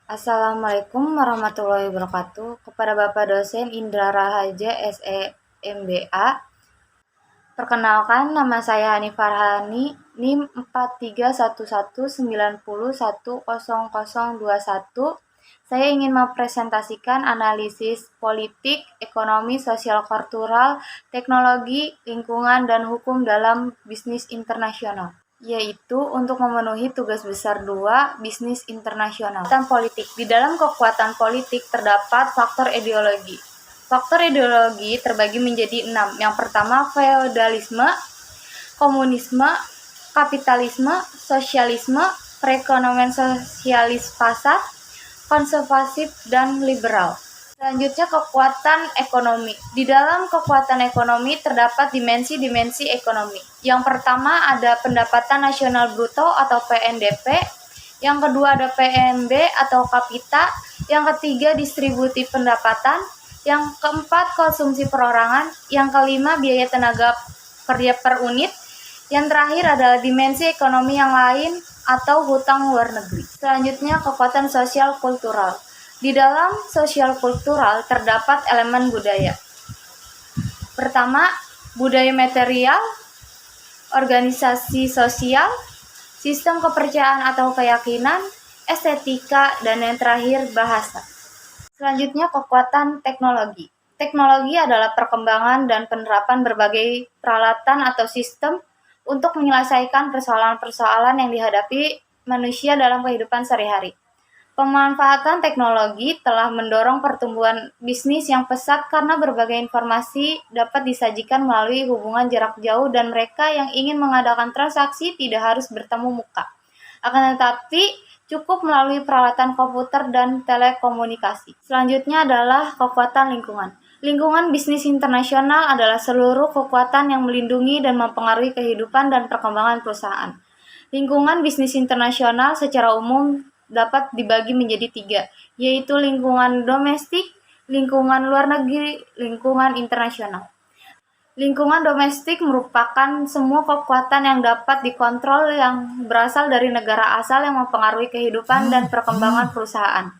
Assalamualaikum warahmatullahi wabarakatuh. Kepada Bapak dosen Indra Rahaja SEMBA. Perkenalkan, nama saya Hani Farhani, NIM 431190100021. Saya ingin mempresentasikan analisis politik, ekonomi, sosial kultural, teknologi, lingkungan, dan hukum dalam bisnis internasional, yaitu untuk memenuhi tugas besar 2, bisnis internasional. Kekuatan politik. Di dalam kekuatan politik terdapat faktor ideologi. Faktor ideologi terbagi menjadi 6. Yang pertama, feodalisme, komunisme, kapitalisme, sosialisme, perekonomian sosialis pasar, konservatif, dan liberal. Selanjutnya, kekuatan ekonomi. Di dalam kekuatan ekonomi terdapat dimensi-dimensi ekonomi. Yang pertama ada pendapatan nasional bruto atau PNDP. Yang kedua ada PNB atau kapita. Yang ketiga distribusi pendapatan. Yang keempat konsumsi perorangan. Yang kelima biaya tenaga kerja per unit. Yang terakhir adalah dimensi ekonomi yang lain atau hutang luar negeri. Selanjutnya kekuatan sosial kultural. Di dalam sosial kultural terdapat elemen budaya. Pertama, budaya material, organisasi sosial, sistem kepercayaan atau keyakinan, estetika, dan yang terakhir bahasa. Selanjutnya kekuatan teknologi. Teknologi adalah perkembangan dan penerapan berbagai peralatan atau sistem untuk menyelesaikan persoalan-persoalan yang dihadapi manusia dalam kehidupan sehari-hari. Pemanfaatan teknologi telah mendorong pertumbuhan bisnis yang pesat karena berbagai informasi dapat disajikan melalui hubungan jarak jauh dan mereka yang ingin mengadakan transaksi tidak harus bertemu muka. Akan tetapi, cukup melalui peralatan komputer dan telekomunikasi. Selanjutnya adalah kekuatan lingkungan. Lingkungan bisnis internasional adalah seluruh kekuatan yang melindungi dan mempengaruhi kehidupan dan perkembangan perusahaan. Lingkungan bisnis internasional secara umum dapat dibagi menjadi 3, yaitu lingkungan domestik, lingkungan luar negeri, lingkungan internasional. Lingkungan domestik merupakan semua kekuatan yang dapat dikontrol yang berasal dari negara asal yang mempengaruhi kehidupan dan perkembangan perusahaan.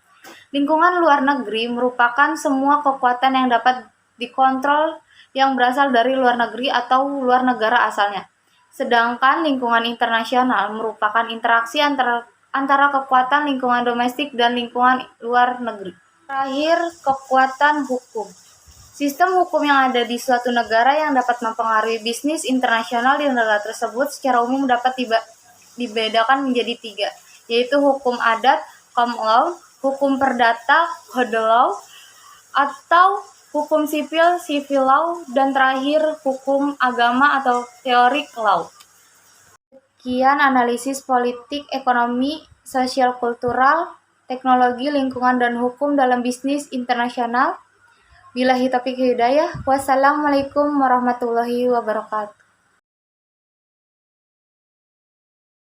Lingkungan luar negeri merupakan semua kekuatan yang dapat dikontrol yang berasal dari luar negeri atau luar negara asalnya. Sedangkan lingkungan internasional merupakan interaksi antara kekuatan lingkungan domestik dan lingkungan luar negeri. Terakhir, kekuatan hukum. Sistem hukum yang ada di suatu negara yang dapat mempengaruhi bisnis internasional di negara tersebut secara umum dapat dibedakan menjadi 3, yaitu hukum adat, common law, hukum perdata, code law, atau hukum sipil, civil law, dan terakhir hukum agama atau theoric law. Sekian analisis politik, ekonomi, sosial kultural, teknologi, lingkungan, dan hukum dalam bisnis internasional. Billahi taufiq hidayah. Wassalamualaikum warahmatullahi wabarakatuh.